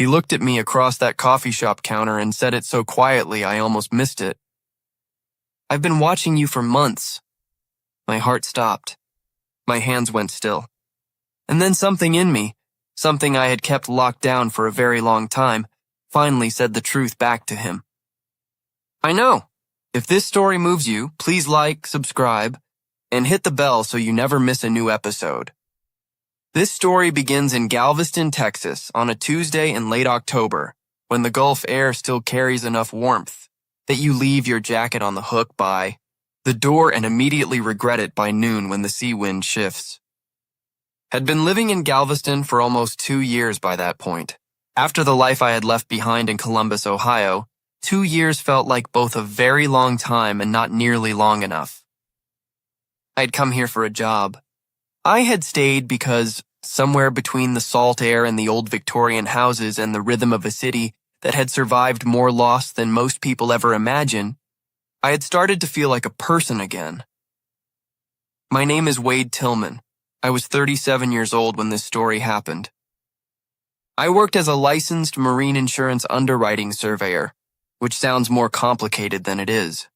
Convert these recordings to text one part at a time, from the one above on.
He looked at me across that coffee shop counter and said it so quietly I almost missed it. "I've been watching you for months." My heart stopped. My hands went still. And then something in me, something I had kept locked down for a very long time, finally said the truth back to him. "I know. If this story moves you, please like, subscribe, and hit the bell so you never miss a new episode." This story begins in Galveston, Texas, on a Tuesday in late October, when the Gulf air still carries enough warmth that you leave your jacket on the hook by the door and immediately regret it by noon when the sea wind shifts. Had been living in Galveston for almost 2 years by that point. After the life I had left behind in Columbus, Ohio, 2 years felt like both a very long time and not nearly long enough. I had come here for a job. I had stayed because, somewhere between the salt air and the old Victorian houses and the rhythm of a city that had survived more loss than most people ever imagine, I had started to feel like a person again. My name is Wade Tillman. I was 37 years old when this story happened. I worked as a licensed marine insurance underwriting surveyor, which sounds more complicated than it is.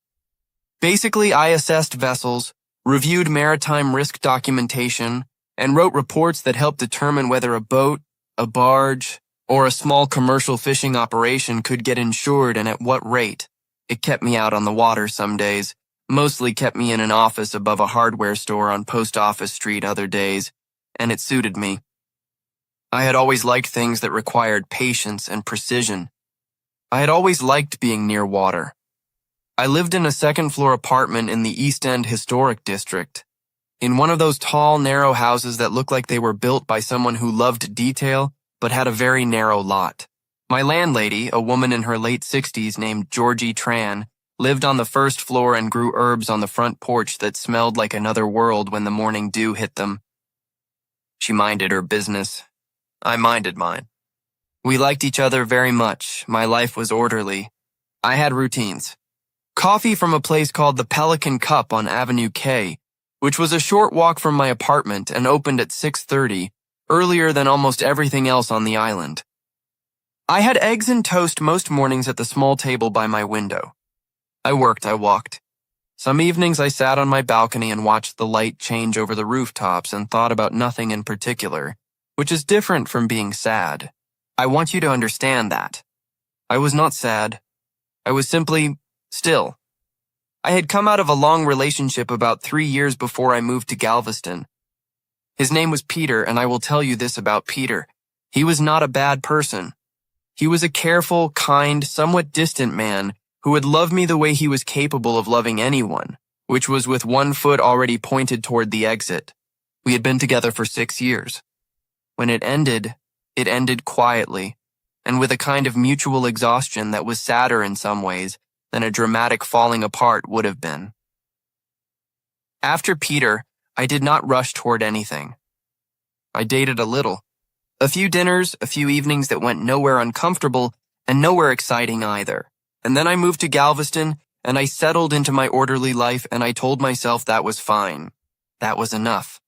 Basically, I assessed vessels, reviewed maritime risk documentation, and wrote reports that helped determine whether a boat, a barge, or a small commercial fishing operation could get insured and at what rate. It kept me out on the water some days, mostly kept me in an office above a hardware store on Post Office Street other days, and it suited me. I had always liked things that required patience and precision. I had always liked being near water. I lived in a second-floor apartment in the East End Historic District, in one of those tall, narrow houses that looked like they were built by someone who loved detail but had a very narrow lot. My landlady, a woman in her late 60s named Georgie Tran, lived on the first floor and grew herbs on the front porch that smelled like another world when the morning dew hit them. She minded her business. I minded mine. We liked each other very much. My life was orderly. I had routines. Coffee from a place called the Pelican Cup on Avenue K, which was a short walk from my apartment and opened at 6:30, earlier than almost everything else on the island. I had eggs and toast most mornings at the small table by my window. I walked. Some evenings I sat on my balcony and watched the light change over the rooftops and thought about nothing in particular, which is different from being sad. I want you to understand that. I was not sad. I was simply still. I had come out of a long relationship about 3 years before I moved to Galveston. His name was Peter, and I will tell you this about Peter. He was not a bad person. He was a careful, kind, somewhat distant man who would love me the way he was capable of loving anyone, which was with one foot already pointed toward the exit. We had been together for 6 years. When it ended quietly, and with a kind of mutual exhaustion that was sadder in some ways than a dramatic falling apart would have been. After Peter, I did not rush toward anything. I dated a little. A few dinners, a few evenings that went nowhere uncomfortable and nowhere exciting either. And then I moved to Galveston, and I settled into my orderly life, and I told myself that was fine. That was enough.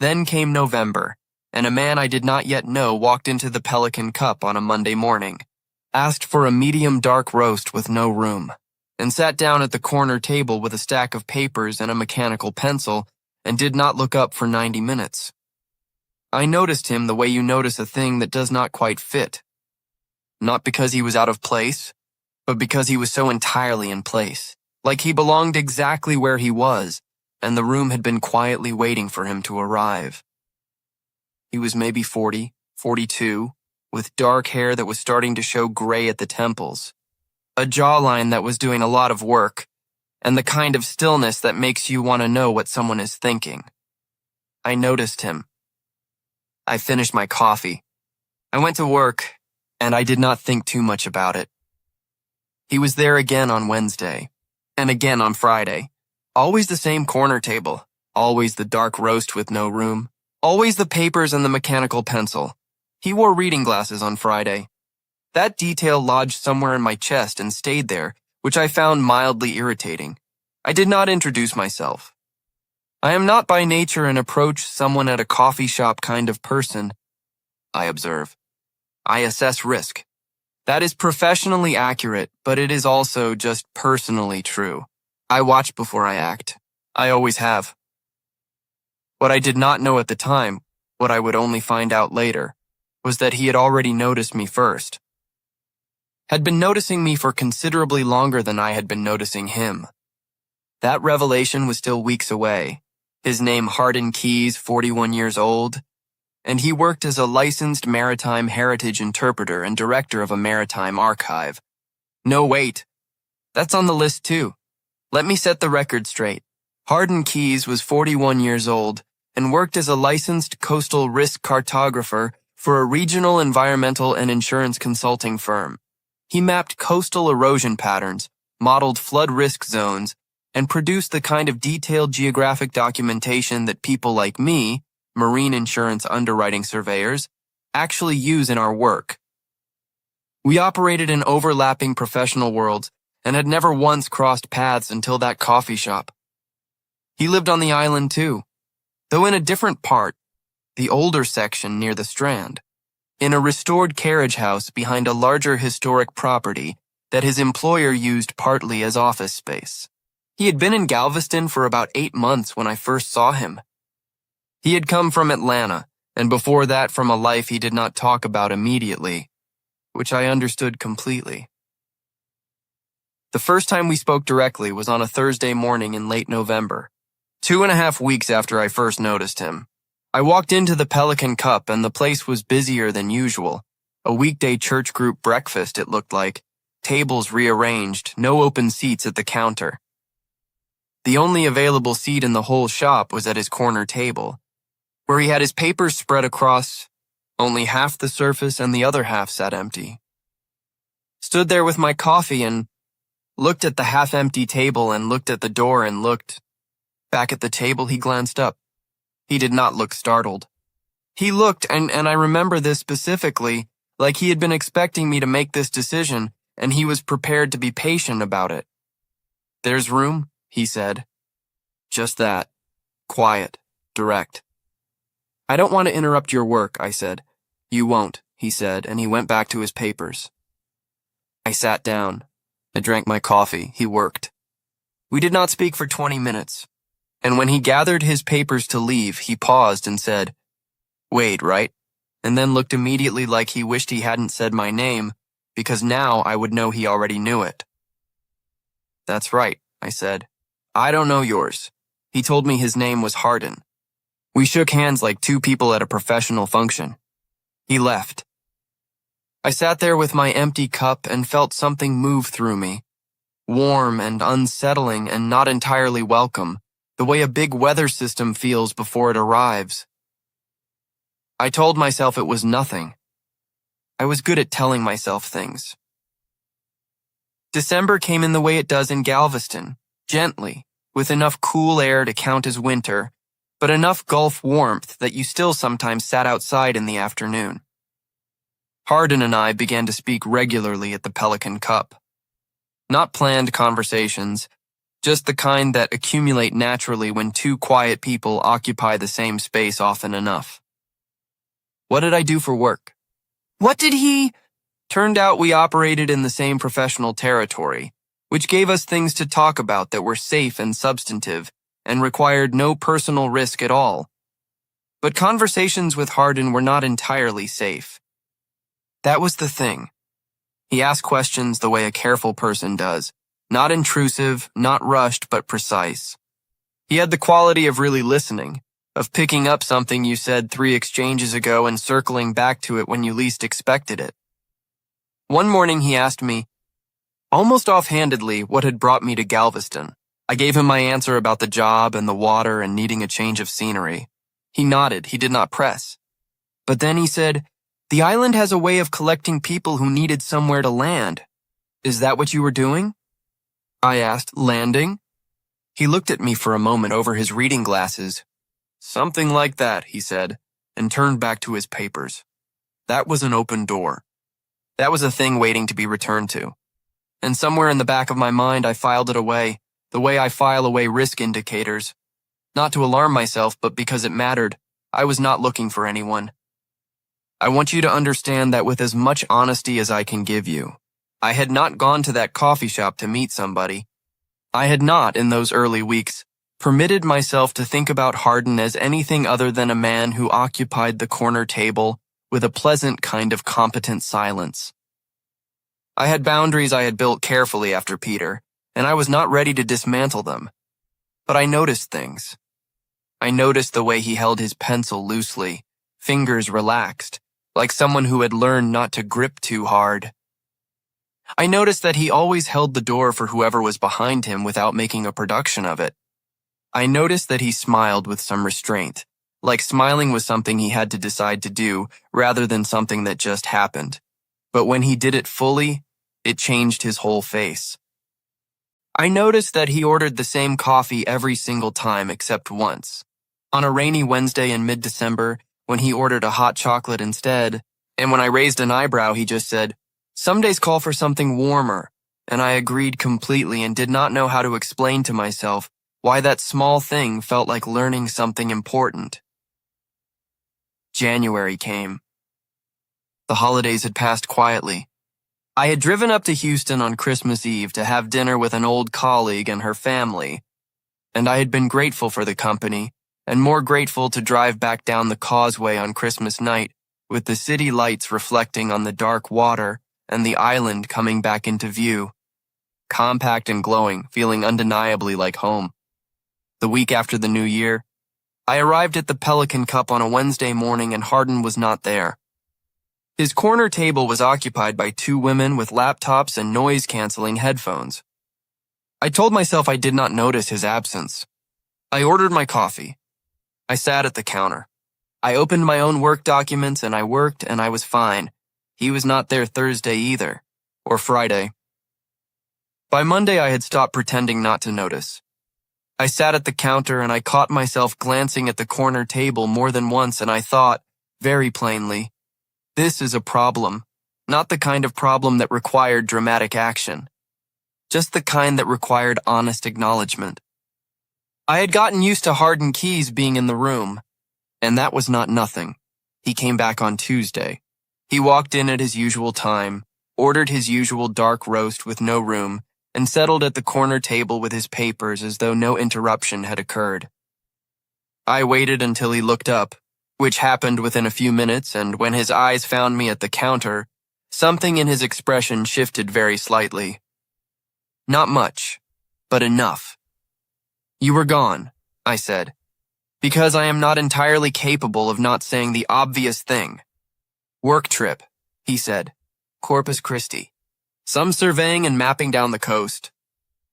Then came November, and a man I did not yet know walked into the Pelican Cup on a Monday morning, asked for a medium dark roast with no room, and sat down at the corner table with a stack of papers and a mechanical pencil, and did not look up for 90 minutes. I noticed him the way you notice a thing that does not quite fit. Not because he was out of place, but because he was so entirely in place, like he belonged exactly where he was, and the room had been quietly waiting for him to arrive. He was maybe 40, 42, with dark hair that was starting to show gray at the temples, a jawline that was doing a lot of work, and the kind of stillness that makes you want to know what someone is thinking. I noticed him. I finished my coffee. I went to work, and I did not think too much about it. He was there again on Wednesday, and again on Friday. Always the same corner table, always the dark roast with no room, always the papers and the mechanical pencil. He wore reading glasses on Friday. That detail lodged somewhere in my chest and stayed there, which I found mildly irritating. I did not introduce myself. I am not by nature an approach someone at a coffee shop kind of person, I observe. I assess risk. That is professionally accurate, but it is also just personally true. I watch before I act. I always have. What I did not know at the time, what I would only find out later, was that he had already noticed me first. Had been noticing me for considerably longer than I had been noticing him. That revelation was still weeks away. His name Hardin Keyes, 41 years old, and he worked as a licensed maritime heritage interpreter and director of a maritime archive. No, wait. That's on the list too. Let me set the record straight. Hardin Keyes was 41 years old and worked as a licensed coastal risk cartographer for a regional environmental and insurance consulting firm. He mapped coastal erosion patterns, modeled flood risk zones, and produced the kind of detailed geographic documentation that people like me, marine insurance underwriting surveyors, actually use in our work. We operated in overlapping professional worlds and had never once crossed paths until that coffee shop. He lived on the island too, though in a different part, the older section near the Strand, in a restored carriage house behind a larger historic property that his employer used partly as office space. He had been in Galveston for about 8 months when I first saw him. He had come from Atlanta, and before that from a life he did not talk about immediately, which I understood completely. The first time we spoke directly was on a Thursday morning in late November, 2.5 weeks after I first noticed him. I walked into the Pelican Cup and the place was busier than usual. A weekday church group breakfast, it looked like. Tables rearranged, no open seats at the counter. The only available seat in the whole shop was at his corner table, where he had his papers spread across, only half the surface and the other half sat empty. Stood there with my coffee and looked at the half-empty table and looked at the door and looked. Back at the table, he glanced up. He did not look startled. He looked, and I remember this specifically, like he had been expecting me to make this decision, and he was prepared to be patient about it. "There's room," he said. Just that. Quiet. Direct. "I don't want to interrupt your work," I said. "You won't," he said, and he went back to his papers. I sat down. I drank my coffee. He worked. We did not speak for 20 minutes, and when he gathered his papers to leave, he paused and said, "Wade, right?" and then looked immediately like he wished he hadn't said my name, because now I would know he already knew it. "That's right," I said. "I don't know yours." He told me his name was Hardin. We shook hands like two people at a professional function. He left. I sat there with my empty cup and felt something move through me. Warm and unsettling and not entirely welcome, the way a big weather system feels before it arrives. I told myself it was nothing. I was good at telling myself things. December came in the way it does in Galveston, gently, with enough cool air to count as winter, but enough Gulf warmth that you still sometimes sat outside in the afternoon. Hardin and I began to speak regularly at the Pelican Cup. Not planned conversations, just the kind that accumulate naturally when two quiet people occupy the same space often enough. What did I do for work? What did he? Turned out we operated in the same professional territory, which gave us things to talk about that were safe and substantive and required no personal risk at all. But conversations with Hardin were not entirely safe. That was the thing. He asked questions the way a careful person does, not intrusive, not rushed, but precise. He had the quality of really listening, of picking up something you said 3 exchanges ago and circling back to it when you least expected it. One morning he asked me, almost offhandedly, what had brought me to Galveston. I gave him my answer about the job and the water and needing a change of scenery. He nodded, he did not press. But then he said, "The island has a way of collecting people who needed somewhere to land. Is that what you were doing?" I asked, "Landing?" He looked at me for a moment over his reading glasses. "Something like that," he said, and turned back to his papers. That was an open door. That was a thing waiting to be returned to. And somewhere in the back of my mind I filed it away, the way I file away risk indicators. Not to alarm myself, but because it mattered. I was not looking for anyone. I want you to understand that with as much honesty as I can give you, I had not gone to that coffee shop to meet somebody. I had not, in those early weeks, permitted myself to think about Hardin as anything other than a man who occupied the corner table with a pleasant kind of competent silence. I had boundaries I had built carefully after Peter, and I was not ready to dismantle them. But I noticed things. I noticed the way he held his pencil loosely, fingers relaxed, like someone who had learned not to grip too hard. I noticed that he always held the door for whoever was behind him without making a production of it. I noticed that he smiled with some restraint, like smiling was something he had to decide to do rather than something that just happened. But when he did it fully, it changed his whole face. I noticed that he ordered the same coffee every single time except once. On a rainy Wednesday in mid-December, when he ordered a hot chocolate instead, and when I raised an eyebrow, he just said, "Some days call for something warmer," and I agreed completely and did not know how to explain to myself why that small thing felt like learning something important. January came. The holidays had passed quietly. I had driven up to Houston on Christmas Eve to have dinner with an old colleague and her family, and I had been grateful for the company, and more grateful to drive back down the causeway on Christmas night with the city lights reflecting on the dark water and the island coming back into view, compact and glowing, feeling undeniably like home. The week after the New Year, I arrived at the Pelican Cup on a Wednesday morning and Hardin was not there. His corner table was occupied by two women with laptops and noise-canceling headphones. I told myself I did not notice his absence. I ordered my coffee. I sat at the counter. I opened my own work documents and I worked and I was fine. He was not there Thursday either, or Friday. By Monday, I had stopped pretending not to notice. I sat at the counter and I caught myself glancing at the corner table more than once and I thought, very plainly, this is a problem, not the kind of problem that required dramatic action, just the kind that required honest acknowledgement. I had gotten used to Hardin Keyes being in the room, and that was not nothing. He came back on Tuesday. He walked in at his usual time, ordered his usual dark roast with no room, and settled at the corner table with his papers as though no interruption had occurred. I waited until he looked up, which happened within a few minutes, and when his eyes found me at the counter, something in his expression shifted very slightly. Not much, but enough. "You were gone," I said, "because I am not entirely capable of not saying the obvious thing." "Work trip," he said. "Corpus Christi. Some surveying and mapping down the coast."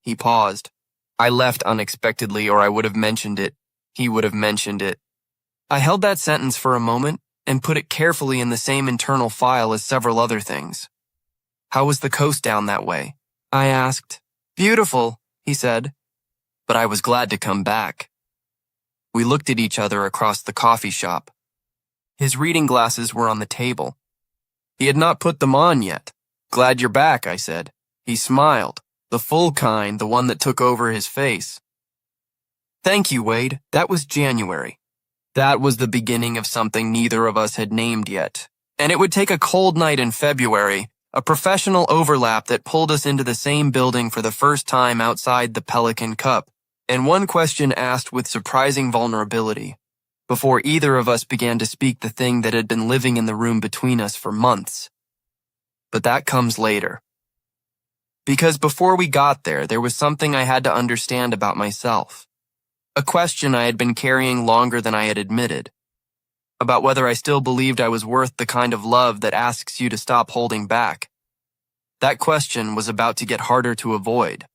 He paused. I left unexpectedly, or I would have mentioned it. He would have mentioned it. I held that sentence for a moment and put it carefully in the same internal file as several other things. "How was the coast down that way?" I asked. "Beautiful," he said. But I was glad to come back. We looked at each other across the coffee shop. His reading glasses were on the table. He had not put them on yet. "Glad you're back," I said. He smiled, the full kind, the one that took over his face. "Thank you, Wade. That was January. That was the beginning of something neither of us had named yet. And it would take a cold night in February, a professional overlap that pulled us into the same building for the first time outside the Pelican Cup, and one question asked with surprising vulnerability, before either of us began to speak the thing that had been living in the room between us for months. But that comes later. Because before we got there was something I had to understand about myself. A question I had been carrying longer than I had admitted. About whether I still believed I was worth the kind of love that asks you to stop holding back. That question was about to get harder to avoid.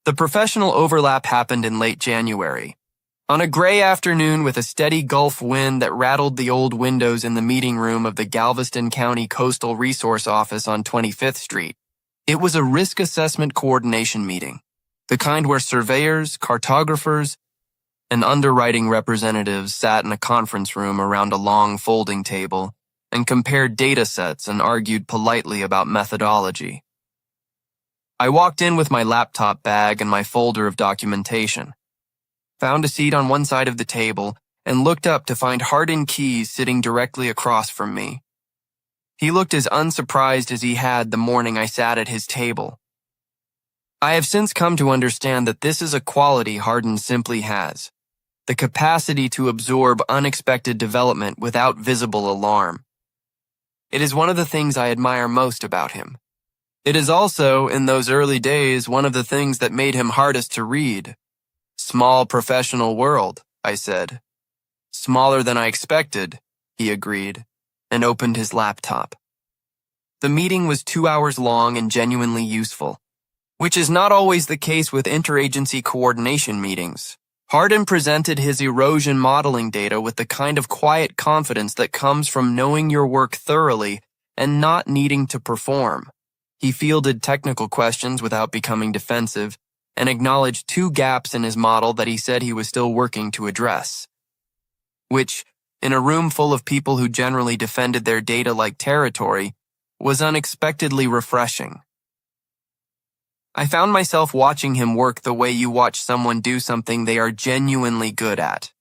The professional overlap happened in late January. On a gray afternoon with a steady Gulf wind that rattled the old windows in the meeting room of the Galveston County Coastal Resource Office on 25th Street. It was a risk assessment coordination meeting, the kind where surveyors, cartographers, and underwriting representatives sat in a conference room around a long folding table and compared data sets and argued politely about methodology. I walked in with my laptop bag and my folder of documentation, found a seat on one side of the table, and looked up to find Hardin Keyes sitting directly across from me. He looked as unsurprised as he had the morning I sat at his table. I have since come to understand that this is a quality Hardin simply has: the capacity to absorb unexpected development without visible alarm. It is one of the things I admire most about him. It is also, in those early days, one of the things that made him hardest to read. "Small professional world," I said. "Smaller than I expected," he agreed, and opened his laptop. The meeting was 2 hours long and genuinely useful, which is not always the case with interagency coordination meetings. Hardin presented his erosion modeling data with the kind of quiet confidence that comes from knowing your work thoroughly and not needing to perform. He fielded technical questions without becoming defensive and acknowledged 2 gaps in his model that he said he was still working to address, which, in a room full of people who generally defended their data like territory, was unexpectedly refreshing. I found myself watching him work the way you watch someone do something they are genuinely good at.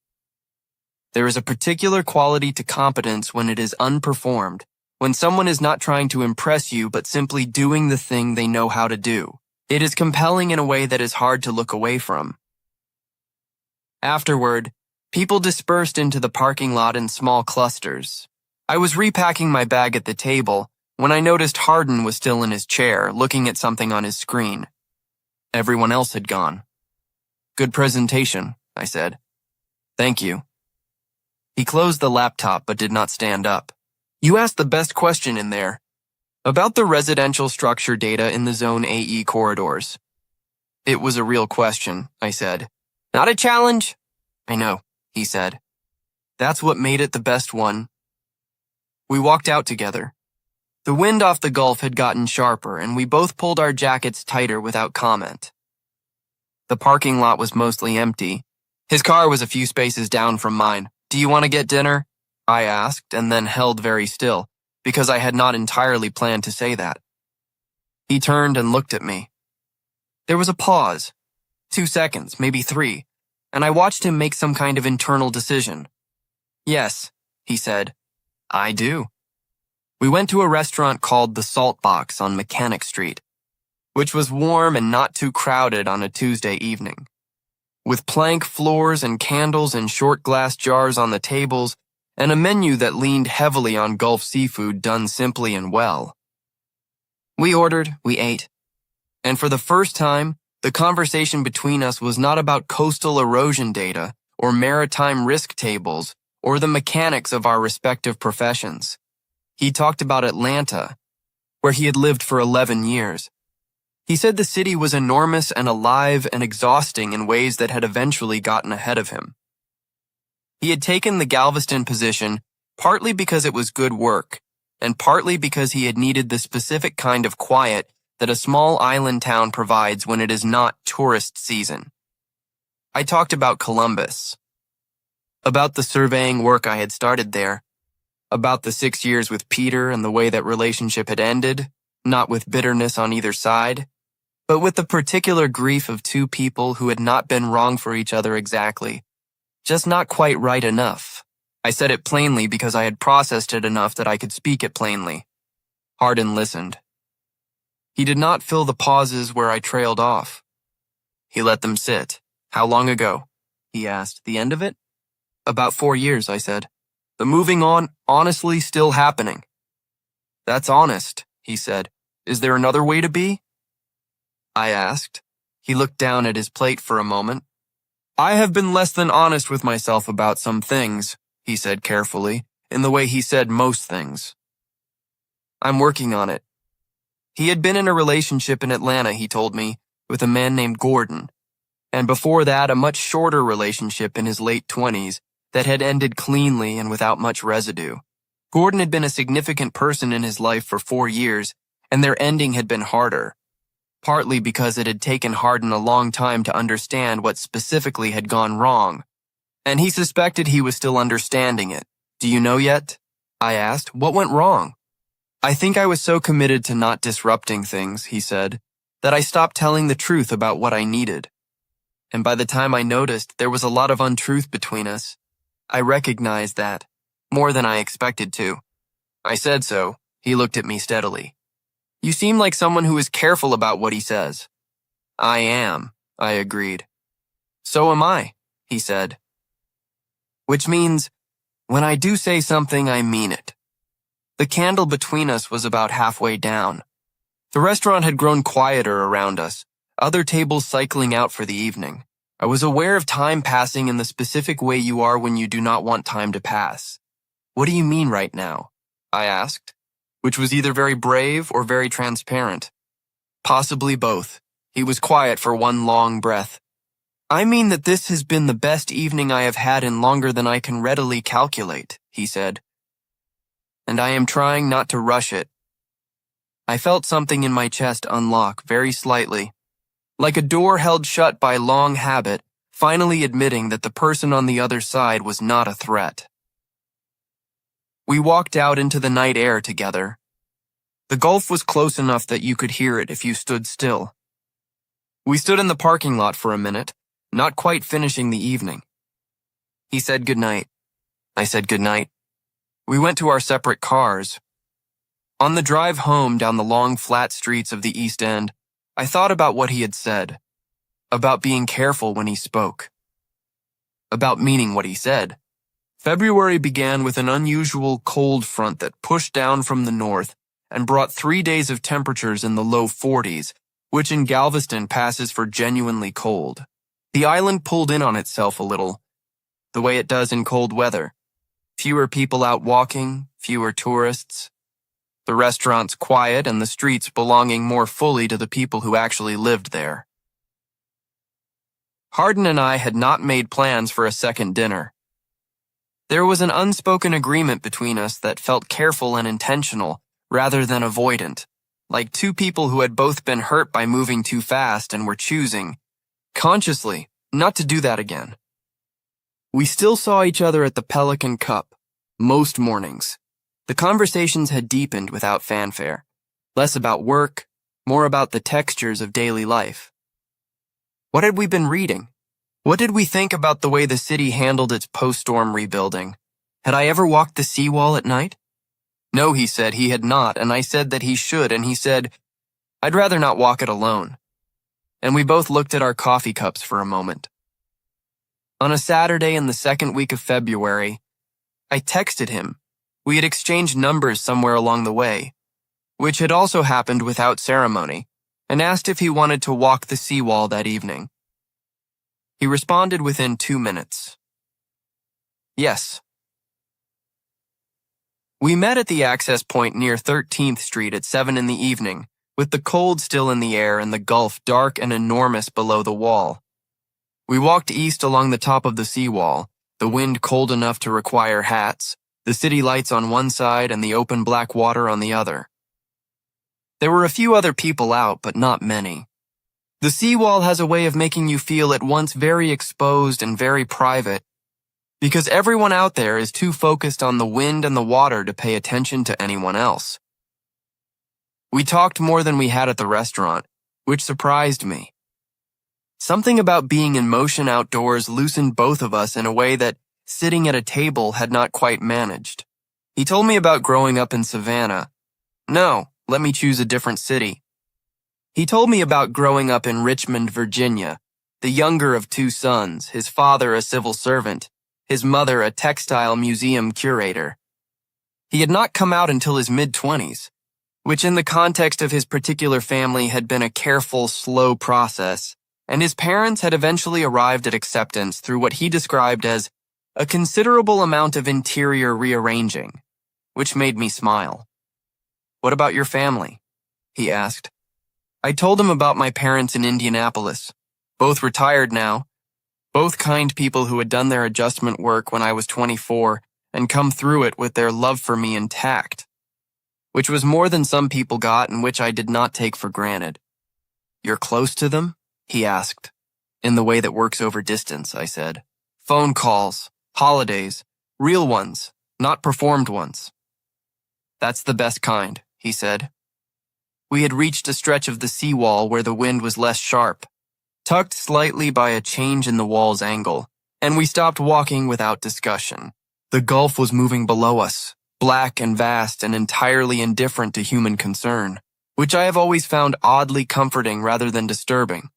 There is a particular quality to competence when it is unperformed, when someone is not trying to impress you but simply doing the thing they know how to do. It is compelling in a way that is hard to look away from. Afterward, people dispersed into the parking lot in small clusters. I was repacking my bag at the table when I noticed Hardin was still in his chair, looking at something on his screen. Everyone else had gone. "Good presentation," I said. "Thank you." He closed the laptop but did not stand up. "You asked the best question in there. About the residential structure data in the Zone AE corridors." "It was a real question," I said. "Not a challenge." "I know," he said. "That's what made it the best one." We walked out together. The wind off the Gulf had gotten sharper, and we both pulled our jackets tighter without comment. The parking lot was mostly empty. His car was a few spaces down from mine. "Do you want to get dinner?" I asked, and then held very still, because I had not entirely planned to say that. He turned and looked at me. There was a pause, 2 seconds, maybe 3, and I watched him make some kind of internal decision. "Yes," he said, "I do." We went to a restaurant called the Salt Box on Mechanic Street, which was warm and not too crowded on a Tuesday evening. With plank floors and candles in short glass jars on the tables, and a menu that leaned heavily on Gulf seafood done simply and well. We ordered, we ate, and for the first time, the conversation between us was not about coastal erosion data or maritime risk tables or the mechanics of our respective professions. He talked about Atlanta, where he had lived for 11 years. He said the city was enormous and alive and exhausting in ways that had eventually gotten ahead of him. He had taken the Galveston position partly because it was good work, and partly because he had needed the specific kind of quiet that a small island town provides when it is not tourist season. I talked about Columbus, about the surveying work I had started there, about the 6 years with Peter and the way that relationship had ended, not with bitterness on either side, but with the particular grief of 2 people who had not been wrong for each other exactly, just not quite right enough. I said it plainly because I had processed it enough that I could speak it plainly. Hardin listened. He did not fill the pauses where I trailed off. He let them sit. "How long ago?" he asked. "The end of it?" "About 4 years," I said. "The moving on, honestly, still happening." "That's honest," he said. "Is there another way to be?" I asked. He looked down at his plate for a moment. "I have been less than honest with myself about some things," he said carefully, in the way he said most things. "I'm working on it." He had been in a relationship in Atlanta, he told me, with a man named Gordon, and before that a much shorter relationship in his late 20s that had ended cleanly and without much residue. Gordon had been a significant person in his life for 4 years, and their ending had been harder, partly because it had taken Hardin a long time to understand what specifically had gone wrong, and he suspected he was still understanding it. "Do you know yet?" I asked. "What went wrong?" "I think I was so committed to not disrupting things," he said, "that I stopped telling the truth about what I needed. And by the time I noticed, there was a lot of untruth between us. I recognized that, more than I expected to. I said so. He looked at me steadily. You seem like someone who is careful about what he says. I am, I agreed. So am I, he said. Which means, when I do say something, I mean it. The candle between us was about halfway down. The restaurant had grown quieter around us, other tables cycling out for the evening. I was aware of time passing in the specific way you are when you do not want time to pass. What do you mean right now? I asked, which was either very brave or very transparent. Possibly both. He was quiet for one long breath. I mean that this has been the best evening I have had in longer than I can readily calculate, he said. And I am trying not to rush it. I felt something in my chest unlock very slightly, like a door held shut by long habit, finally admitting that the person on the other side was not a threat. We walked out into the night air together. The Gulf was close enough that you could hear it if you stood still. We stood in the parking lot for a minute, not quite finishing the evening. He said goodnight. I said goodnight. We went to our separate cars. On the drive home down the long flat streets of the East End, I thought about what he had said, about being careful when he spoke, about meaning what he said. February began with an unusual cold front that pushed down from the north and brought 3 days of temperatures in the low 40s, which in Galveston passes for genuinely cold. The island pulled in on itself a little, the way it does in cold weather. Fewer people out walking, fewer tourists. The restaurants quiet and the streets belonging more fully to the people who actually lived there. Hardin and I had not made plans for a second dinner. There was an unspoken agreement between us that felt careful and intentional rather than avoidant, like two people who had both been hurt by moving too fast and were choosing, consciously, not to do that again. We still saw each other at the Pelican Cup, most mornings. The conversations had deepened without fanfare, less about work, more about the textures of daily life. What had we been reading? What did we think about the way the city handled its post-storm rebuilding? Had I ever walked the seawall at night? No, he said he had not, and I said that he should, and he said, I'd rather not walk it alone. And we both looked at our coffee cups for a moment. On a Saturday in the second week of February, I texted him. We had exchanged numbers somewhere along the way, which had also happened without ceremony, and asked if he wanted to walk the seawall that evening. He responded within 2 minutes. Yes. We met at the access point near 13th Street at 7 in the evening, with the cold still in the air and the Gulf dark and enormous below the wall. We walked east along the top of the seawall, the wind cold enough to require hats, the city lights on one side and the open black water on the other. There were a few other people out, but not many. The seawall has a way of making you feel at once very exposed and very private, because everyone out there is too focused on the wind and the water to pay attention to anyone else. We talked more than we had at the restaurant, which surprised me. Something about being in motion outdoors loosened both of us in a way that sitting at a table had not quite managed. He told me about growing up in Savannah. No, let me choose a different city. He told me about growing up in Richmond, Virginia, the younger of 2 sons, his father a civil servant, his mother a textile museum curator. He had not come out until his mid-20s, which in the context of his particular family had been a careful, slow process, and his parents had eventually arrived at acceptance through what he described as a considerable amount of interior rearranging, which made me smile. What about your family? He asked. I told him about my parents in Indianapolis, both retired now, both kind people who had done their adjustment work when I was 24 and come through it with their love for me intact, which was more than some people got and which I did not take for granted. You're close to them? He asked. In the way that works over distance, I said. Phone calls, holidays, real ones, not performed ones. That's the best kind, he said. We had reached a stretch of the seawall where the wind was less sharp, tucked slightly by a change in the wall's angle, and we stopped walking without discussion. The gulf was moving below us, black and vast and entirely indifferent to human concern, which I have always found oddly comforting rather than disturbing.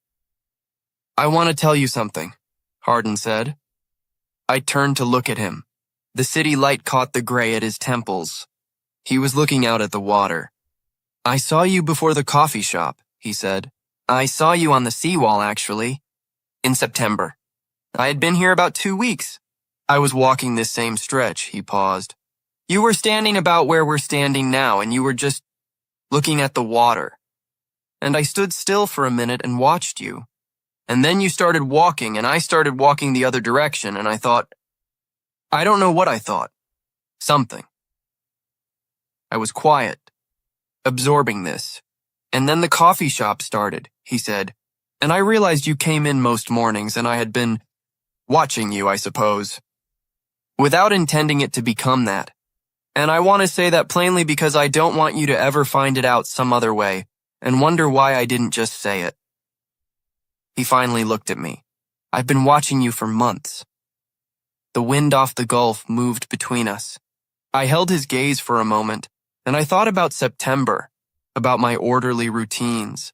"I want to tell you something," Hardin said. I turned to look at him. The city light caught the gray at his temples. He was looking out at the water. "I saw you before the coffee shop," he said. "I saw you on the seawall, actually. In September. I had been here about 2 weeks. I was walking this same stretch," he paused. "You were standing about where we're standing now, and you were just looking at the water. And I stood still for a minute and watched you. And then you started walking, and I started walking the other direction, and I thought, I don't know what I thought. Something. I was quiet, absorbing this. And then the coffee shop started," he said. "And I realized you came in most mornings, and I had been watching you, I suppose, without intending it to become that. And I want to say that plainly because I don't want you to ever find it out some other way and wonder why I didn't just say it." He finally looked at me. "I've been watching you for months." The wind off the gulf moved between us. I held his gaze for a moment, and I thought about September, about my orderly routines,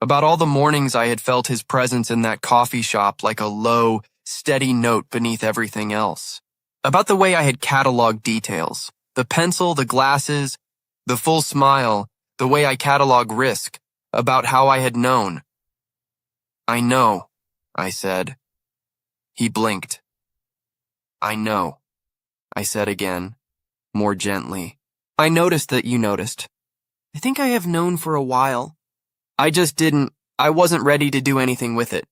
about all the mornings I had felt his presence in that coffee shop like a low, steady note beneath everything else, about the way I had cataloged details, the pencil, the glasses, the full smile, the way I catalog risk, about how I had known. "I know," I said. He blinked. "I know," I said again, more gently. "I noticed that you noticed. I think I have known for a while. I wasn't ready to do anything with it."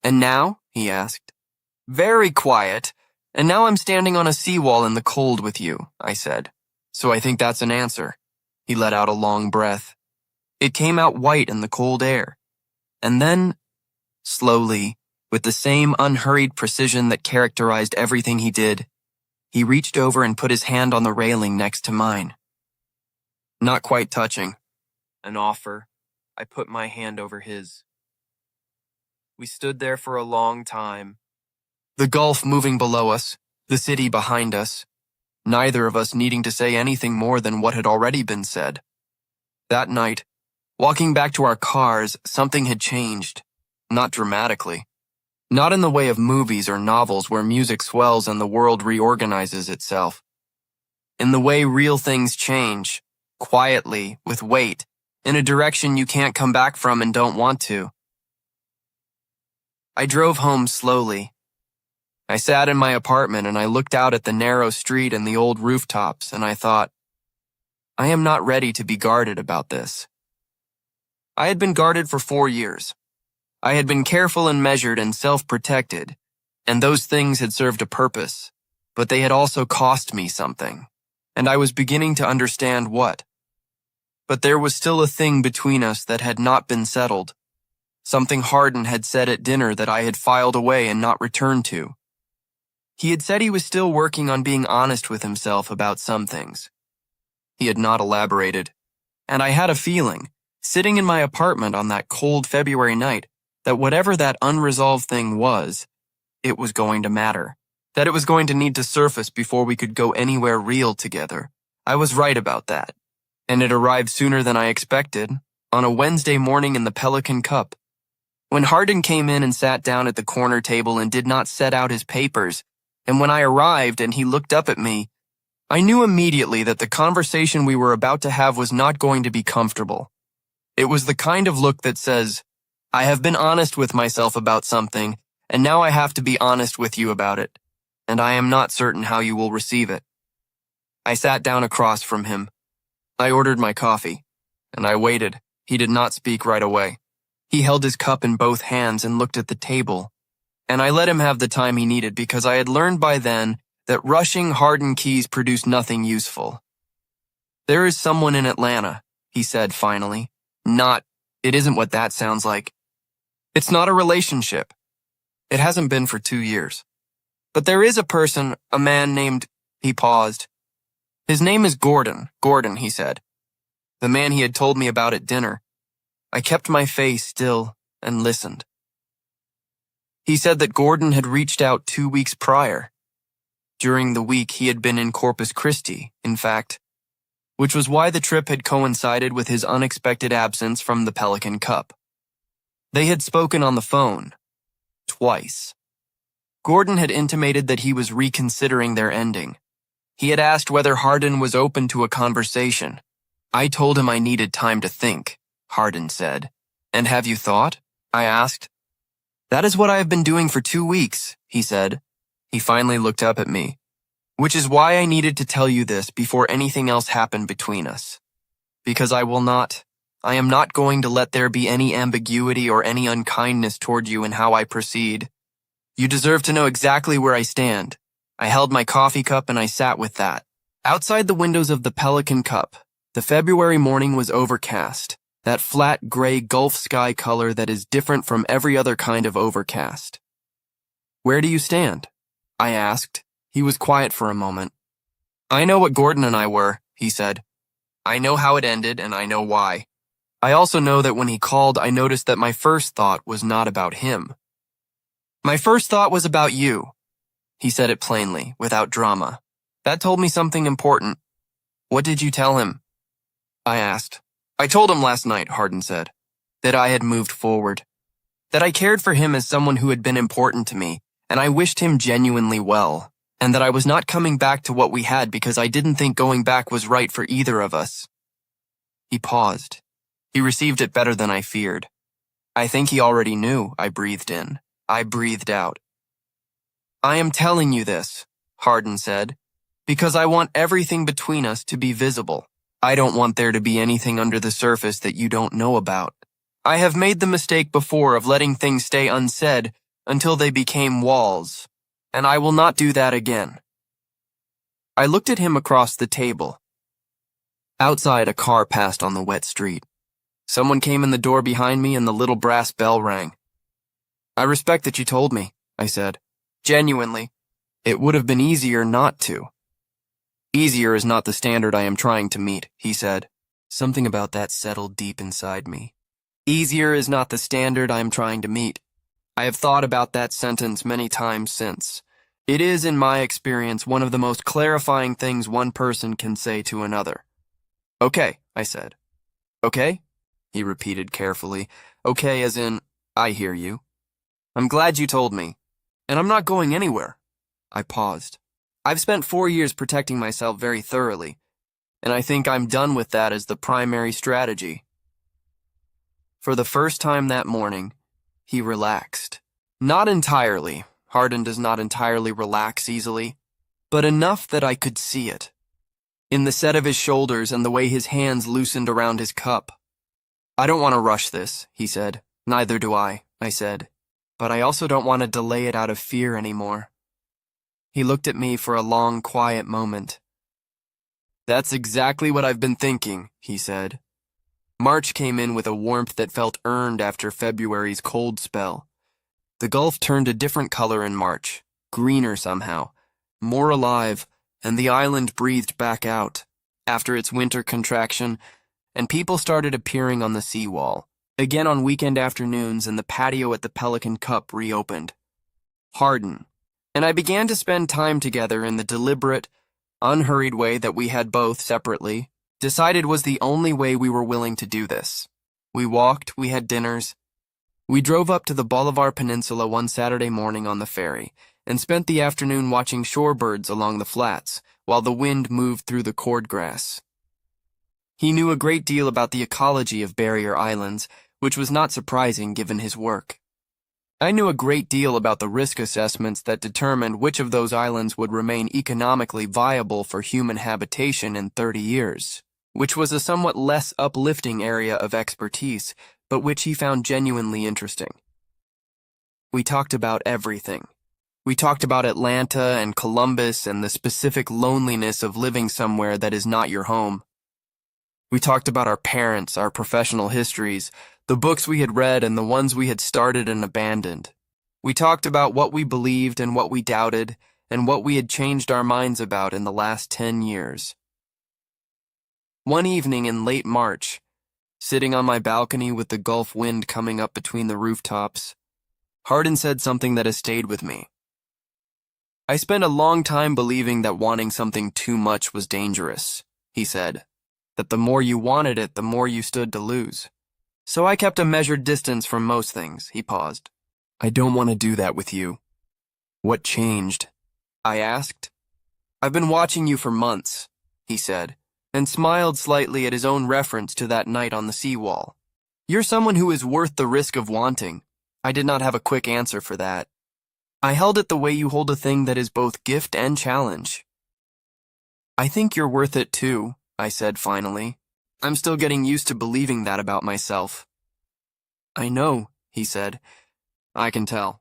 "And now?" he asked. "Very quiet. And now I'm standing on a seawall in the cold with you," I said. "So I think that's an answer." He let out a long breath. It came out white in the cold air. And then, slowly, with the same unhurried precision that characterized everything he did, he reached over and put his hand on the railing next to mine. Not quite touching. An offer. I put my hand over his. We stood there for a long time. The gulf moving below us, the city behind us, neither of us needing to say anything more than what had already been said. That night, walking back to our cars, something had changed. Not dramatically. Not in the way of movies or novels where music swells and the world reorganizes itself. In the way real things change, quietly, with weight, in a direction you can't come back from and don't want to. I drove home slowly. I sat in my apartment and I looked out at the narrow street and the old rooftops, and I thought, I am not ready to be guarded about this. I had been guarded for 4 years. I had been careful and measured and self-protected, and those things had served a purpose, but they had also cost me something, and I was beginning to understand what. But there was still a thing between us that had not been settled, something Hardin had said at dinner that I had filed away and not returned to. He had said he was still working on being honest with himself about some things. He had not elaborated, and I had a feeling, sitting in my apartment on that cold February night, that whatever that unresolved thing was, it was going to matter, that it was going to need to surface before we could go anywhere real together. I was right about that, and it arrived sooner than I expected, on a Wednesday morning in the Pelican Cup. When Hardin came in and sat down at the corner table and did not set out his papers, and when I arrived and he looked up at me, I knew immediately that the conversation we were about to have was not going to be comfortable. It was the kind of look that says, I have been honest with myself about something, and now I have to be honest with you about it, and I am not certain how you will receive it. I sat down across from him. I ordered my coffee, and I waited. He did not speak right away. He held his cup in both hands and looked at the table, and I let him have the time he needed because I had learned by then that rushing Hardin keys produced nothing useful. There is someone in Atlanta, he said finally. It isn't what that sounds like. It's not a relationship. It hasn't been for 2 years. But there is a person, a man named, he paused. His name is Gordon, he said. The man he had told me about at dinner. I kept my face still and listened. He said that Gordon had reached out 2 weeks prior. During the week, he had been in Corpus Christi, in fact, which was why the trip had coincided with his unexpected absence from the Pelican Cup. They had spoken on the phone. Twice. Gordon had intimated that he was reconsidering their ending. He had asked whether Hardin was open to a conversation. I told him I needed time to think, Hardin said. And have you thought? I asked. That is what I have been doing for 2 weeks, he said. He finally looked up at me. Which is why I needed to tell you this before anything else happened between us. Because I am not going to let there be any ambiguity or any unkindness toward you in how I proceed. You deserve to know exactly where I stand. I held my coffee cup and I sat with that. Outside the windows of the Pelican Cup, the February morning was overcast, that flat gray Gulf sky color that is different from every other kind of overcast. Where do you stand? I asked. He was quiet for a moment. I know what Gordon and I were, he said. I know how it ended and I know why. I also know that when he called, I noticed that my first thought was not about him. My first thought was about you. He said it plainly, without drama. That told me something important. What did you tell him? I asked. I told him last night, Hardin said, that I had moved forward. That I cared for him as someone who had been important to me, and I wished him genuinely well. And that I was not coming back to what we had because I didn't think going back was right for either of us. He paused. He received it better than I feared. I think he already knew, I breathed in. I breathed out. I am telling you this, Hardin said, because I want everything between us to be visible. I don't want there to be anything under the surface that you don't know about. I have made the mistake before of letting things stay unsaid until they became walls. And I will not do that again. I looked at him across the table. Outside, a car passed on the wet street. Someone came in the door behind me and the little brass bell rang. I respect that you told me, I said. Genuinely. It would have been easier not to. Easier is not the standard I am trying to meet, he said. Something about that settled deep inside me. Easier is not the standard I am trying to meet. I have thought about that sentence many times since. It is, in my experience, one of the most clarifying things one person can say to another. Okay, I said. Okay? He repeated carefully. Okay as in, I hear you. I'm glad you told me. And I'm not going anywhere. I paused. I've spent 4 years protecting myself very thoroughly, and I think I'm done with that as the primary strategy. For the first time that morning, he relaxed. Not entirely. Hardin does not entirely relax easily, but enough that I could see it. In the set of his shoulders and the way his hands loosened around his cup. I don't want to rush this, he said. Neither do I said. But I also don't want to delay it out of fear anymore. He looked at me for a long, quiet moment. That's exactly what I've been thinking, he said. March came in with a warmth that felt earned after February's cold spell. The Gulf turned a different color in March, greener somehow, more alive, and the island breathed back out after its winter contraction, and people started appearing on the seawall, again on weekend afternoons, and the patio at the Pelican Cup reopened. Hardin, and I began to spend time together in the deliberate, unhurried way that we had both separately decided was the only way we were willing to do this. We walked, we had dinners. We drove up to the Bolivar Peninsula one Saturday morning on the ferry and spent the afternoon watching shorebirds along the flats while the wind moved through the cordgrass. He knew a great deal about the ecology of barrier islands, which was not surprising given his work. I knew a great deal about the risk assessments that determined which of those islands would remain economically viable for human habitation in 30 years, which was a somewhat less uplifting area of expertise, but which he found genuinely interesting. We talked about everything. We talked about Atlanta and Columbus and the specific loneliness of living somewhere that is not your home. We talked about our parents, our professional histories, the books we had read and the ones we had started and abandoned. We talked about what we believed and what we doubted, and what we had changed our minds about in the last 10 years. One evening in late March, sitting on my balcony with the Gulf wind coming up between the rooftops, Hardin said something that has stayed with me. I spent a long time believing that wanting something too much was dangerous, he said. That the more you wanted it, the more you stood to lose. So I kept a measured distance from most things, he paused. I don't want to do that with you. What changed? I asked. I've been watching you for months, he said, and smiled slightly at his own reference to that night on the seawall. You're someone who is worth the risk of wanting. I did not have a quick answer for that. I held it the way you hold a thing that is both gift and challenge. I think you're worth it too, I said finally. I'm still getting used to believing that about myself. I know, he said. I can tell.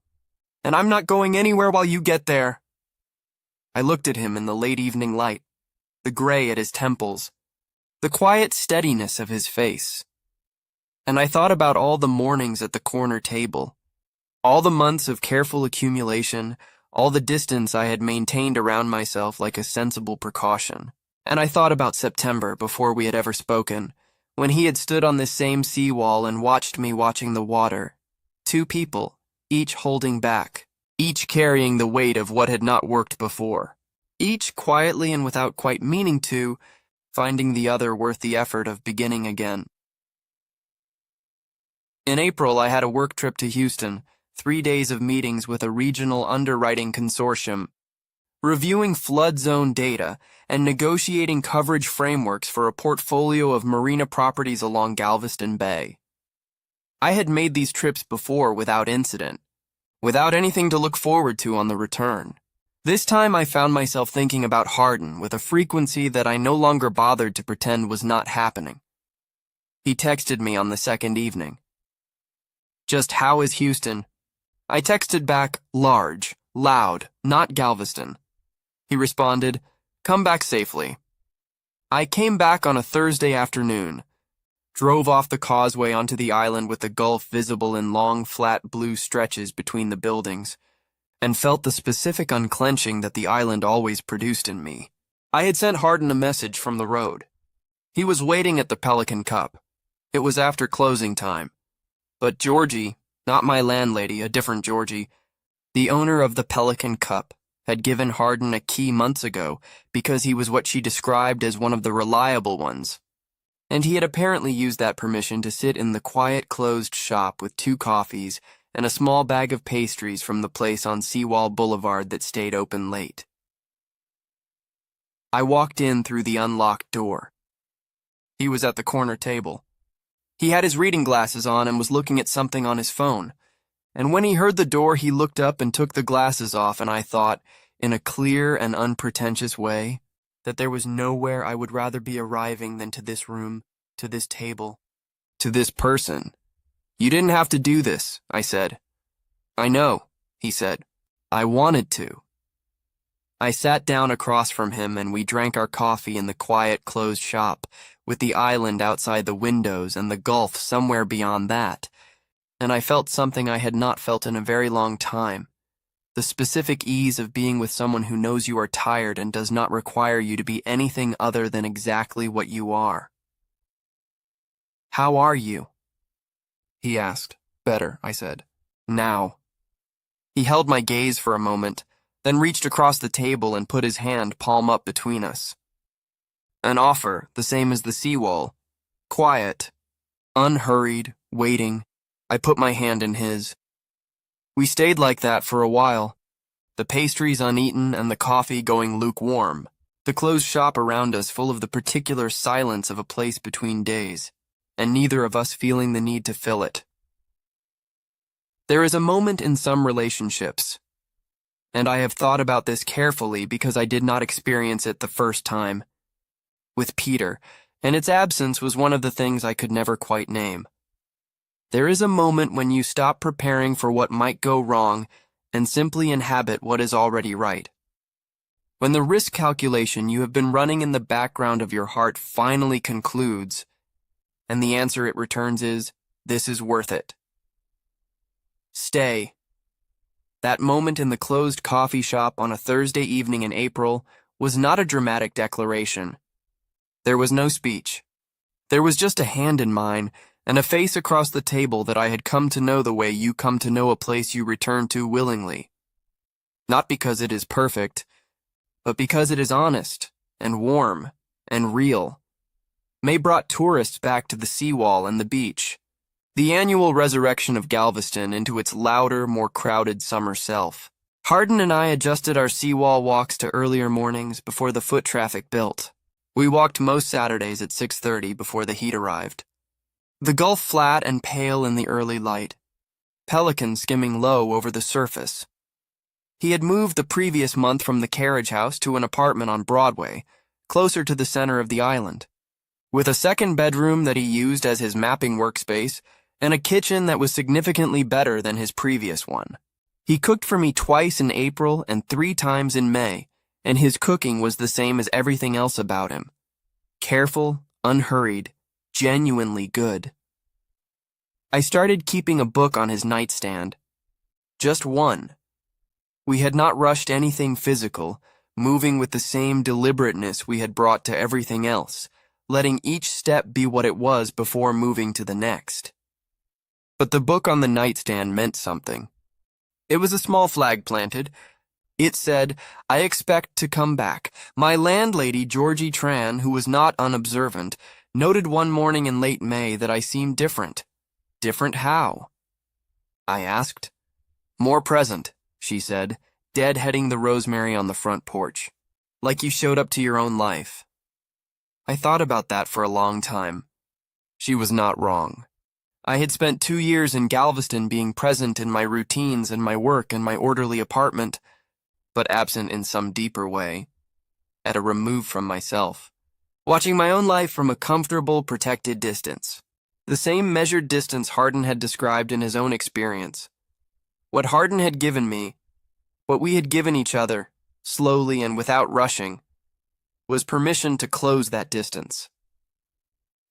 And I'm not going anywhere while you get there. I looked at him in the late evening light, the gray at his temples, the quiet steadiness of his face. And I thought about all the mornings at the corner table, all the months of careful accumulation, all the distance I had maintained around myself like a sensible precaution. And I thought about September before we had ever spoken, when he had stood on this same seawall and watched me watching the water. Two people, each holding back, each carrying the weight of what had not worked before, each quietly and without quite meaning to, finding the other worth the effort of beginning again. In April, I had a work trip to Houston, 3 days of meetings with a regional underwriting consortium, reviewing flood zone data and negotiating coverage frameworks for a portfolio of marina properties along Galveston Bay. I had made these trips before without incident, without anything to look forward to on the return. This time I found myself thinking about Hardin with a frequency that I no longer bothered to pretend was not happening. He texted me on the second evening. Just how is Houston? I texted back, large, loud, not Galveston. He responded, come back safely. I came back on a Thursday afternoon, drove off the causeway onto the island with the Gulf visible in long, flat blue stretches between the buildings, and felt the specific unclenching that the island always produced in me. I had sent Hardin a message from the road. He was waiting at the Pelican Cup. It was after closing time. But Georgie, not my landlady, a different Georgie, the owner of the Pelican Cup, had given Hardin a key months ago because he was what she described as one of the reliable ones. And he had apparently used that permission to sit in the quiet closed shop with 2 coffees and a small bag of pastries from the place on Seawall Boulevard that stayed open late. I walked in through the unlocked door. He was at the corner table. He had his reading glasses on and was looking at something on his phone. And when he heard the door, he looked up and took the glasses off, and I thought, in a clear and unpretentious way, that there was nowhere I would rather be arriving than to this room, to this table, to this person. You didn't have to do this, I said. I know, he said. I wanted to. I sat down across from him and we drank our coffee in the quiet closed shop, with the island outside the windows and the Gulf somewhere beyond that. And I felt something I had not felt in a very long time. The specific ease of being with someone who knows you are tired and does not require you to be anything other than exactly what you are. How are you? He asked. Better, I said. Now. He held my gaze for a moment, then reached across the table and put his hand palm up between us. An offer, the same as the seawall. Quiet, unhurried, waiting. I put my hand in his. We stayed like that for a while, the pastries uneaten and the coffee going lukewarm, the closed shop around us full of the particular silence of a place between days, and neither of us feeling the need to fill it. There is a moment in some relationships, and I have thought about this carefully because I did not experience it the first time, with Peter, and its absence was one of the things I could never quite name. There is a moment when you stop preparing for what might go wrong and simply inhabit what is already right. When the risk calculation you have been running in the background of your heart finally concludes, and the answer it returns is, this is worth it. Stay. That moment in the closed coffee shop on a Thursday evening in April was not a dramatic declaration. There was no speech. There was just a hand in mine, and a face across the table that I had come to know the way you come to know a place you return to willingly. Not because it is perfect, but because it is honest and warm and real. May brought tourists back to the seawall and the beach, the annual resurrection of Galveston into its louder, more crowded summer self. Hardin and I adjusted our seawall walks to earlier mornings before the foot traffic built. We walked most Saturdays at 6:30 before the heat arrived. The Gulf flat and pale in the early light, pelicans skimming low over the surface. He had moved the previous month from the carriage house to an apartment on Broadway, closer to the center of the island, with a second bedroom that he used as his mapping workspace and a kitchen that was significantly better than his previous one. He cooked for me twice in April and 3 times in May, and his cooking was the same as everything else about him. Careful, unhurried, genuinely good. I started keeping a book on his nightstand. Just one. We had not rushed anything physical, moving with the same deliberateness we had brought to everything else, letting each step be what it was before moving to the next. But the book on the nightstand meant something. It was a small flag planted. It said, "I expect to come back." My landlady, Georgie Tran, who was not unobservant, noted one morning in late May that I seemed different. Different how? I asked. More present, she said, deadheading the rosemary on the front porch. Like you showed up to your own life. I thought about that for a long time. She was not wrong. I had spent 2 years in Galveston being present in my routines and my work and my orderly apartment, but absent in some deeper way, at a remove from myself, watching my own life from a comfortable, protected distance. The same measured distance Hardin had described in his own experience. What Hardin had given me, what we had given each other, slowly and without rushing, was permission to close that distance.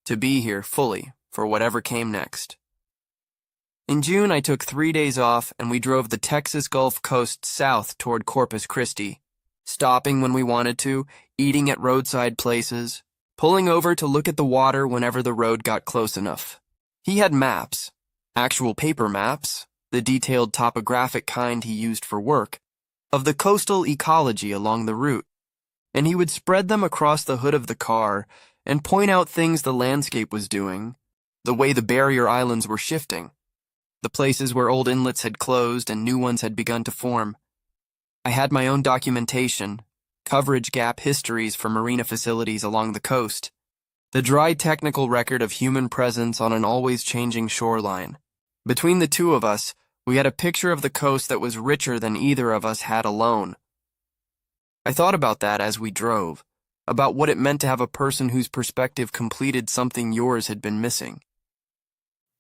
To be here fully for whatever came next. In June, I took 3 days off and we drove the Texas Gulf Coast south toward Corpus Christi, stopping when we wanted to, eating at roadside places, pulling over to look at the water whenever the road got close enough. He had maps, actual paper maps, the detailed topographic kind he used for work, of the coastal ecology along the route, and he would spread them across the hood of the car and point out things the landscape was doing, the way the barrier islands were shifting, the places where old inlets had closed and new ones had begun to form. I had my own documentation, coverage gap histories for marina facilities along the coast, the dry technical record of human presence on an always changing shoreline. Between the two of us, we had a picture of the coast that was richer than either of us had alone. I thought about that as we drove, about what it meant to have a person whose perspective completed something yours had been missing.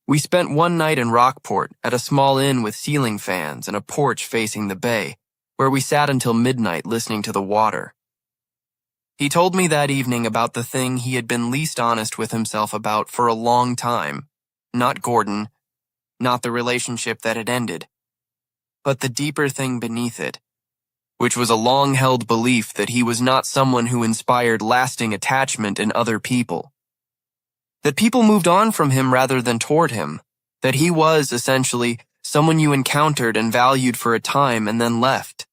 We spent one night in Rockport at a small inn with ceiling fans and a porch facing the bay, where we sat until midnight listening to the water. He told me that evening about the thing he had been least honest with himself about for a long time. Not Gordon, not the relationship that had ended, but the deeper thing beneath it, which was a long-held belief that he was not someone who inspired lasting attachment in other people. That people moved on from him rather than toward him, that he was, essentially, someone you encountered and valued for a time and then left.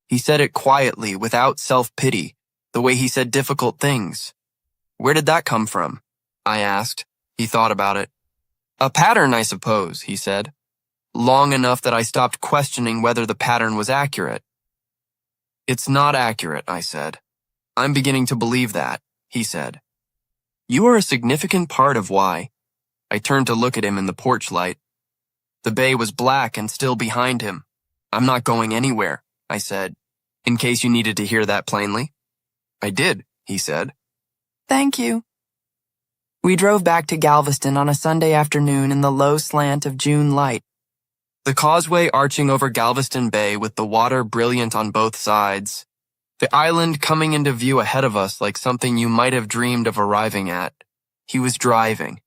He said it quietly, without self-pity, the way he said difficult things. Where did that come from? I asked. He thought about it. A pattern, I suppose, he said. Long enough that I stopped questioning whether the pattern was accurate. It's not accurate, I said. I'm beginning to believe that, he said. You are a significant part of why. I turned to look at him in the porch light. The bay was black and still behind him. I'm not going anywhere, I said, in case you needed to hear that plainly. I did, he said. Thank you. We drove back to Galveston on a Sunday afternoon in the low slant of June light. The causeway arching over Galveston Bay with the water brilliant on both sides. The island coming into view ahead of us like something you might have dreamed of arriving at. He was driving.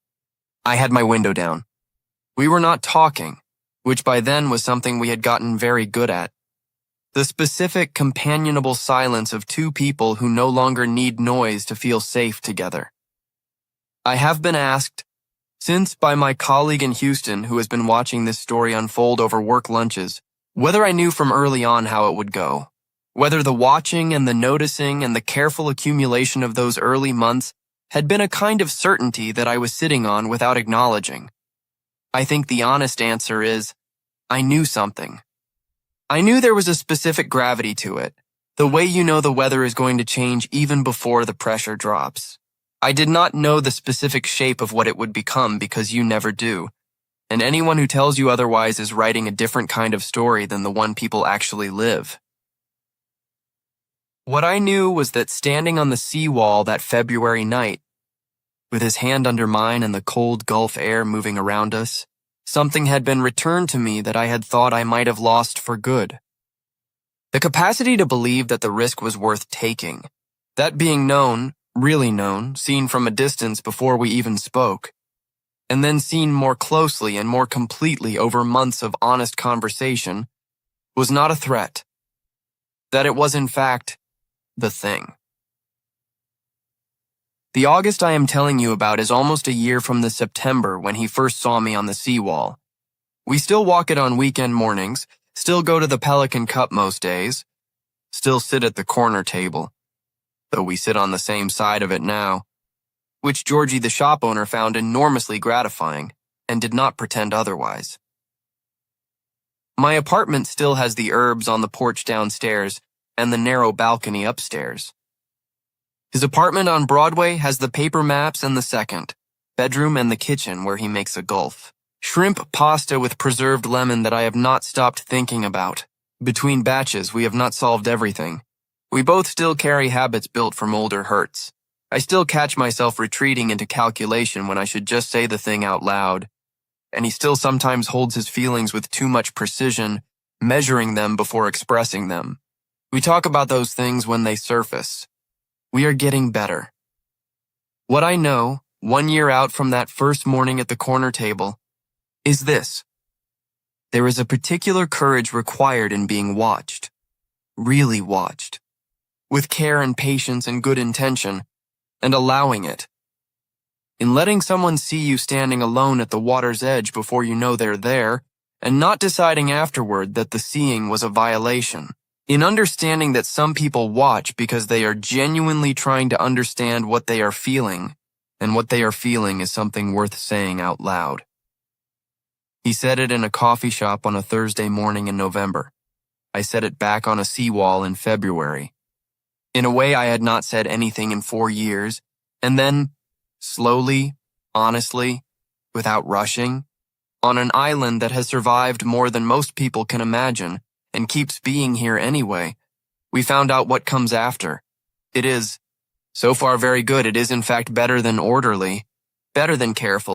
I had my window down. We were not talking, which by then was something we had gotten very good at. The specific, companionable silence of two people who no longer need noise to feel safe together. I have been asked, Since, by my colleague in Houston who has been watching this story unfold over work lunches, whether I knew from early on how it would go, whether the watching and the noticing and the careful accumulation of those early months had been a kind of certainty that I was sitting on without acknowledging. I think the honest answer is, I knew something. I knew there was a specific gravity to it, the way you know the weather is going to change even before the pressure drops. I did not know the specific shape of what it would become because you never do, and anyone who tells you otherwise is writing a different kind of story than the one people actually live. What I knew was that standing on the seawall that February night, with his hand under mine and the cold Gulf air moving around us, something had been returned to me that I had thought I might have lost for good. The capacity to believe that the risk was worth taking, that being known, really known, seen from a distance before we even spoke, and then seen more closely and more completely over months of honest conversation, was not a threat. That it was in fact the thing. The August I am telling you about is almost a year from the September when he first saw me on the seawall. We still walk it on weekend mornings, still go to the Pelican Cup most days, still sit at the corner table, though we sit on the same side of it now, which Georgie the shop owner found enormously gratifying and did not pretend otherwise. My apartment still has the herbs on the porch downstairs and the narrow balcony upstairs. His apartment on Broadway has the paper maps and the second bedroom and the kitchen where he makes a gulf. Shrimp pasta with preserved lemon that I have not stopped thinking about. Between batches, we have not solved everything. We both still carry habits built from older hurts. I still catch myself retreating into calculation when I should just say the thing out loud. And he still sometimes holds his feelings with too much precision, measuring them before expressing them. We talk about those things when they surface. We are getting better. What I know, 1 year out from that first morning at the corner table, is this. There is a particular courage required in being watched. Really watched. With care and patience and good intention, and allowing it. In letting someone see you standing alone at the water's edge before you know they're there, and not deciding afterward that the seeing was a violation. In understanding that some people watch because they are genuinely trying to understand what they are feeling, and what they are feeling is something worth saying out loud. He said it in a coffee shop on a Thursday morning in November. I said it back on a seawall in February. In a way I had not said anything in 4 years, and then, slowly, honestly, without rushing, on an island that has survived more than most people can imagine, and keeps being here anyway, we found out what comes after. It is, so far very good, it is in fact better than orderly, better than careful.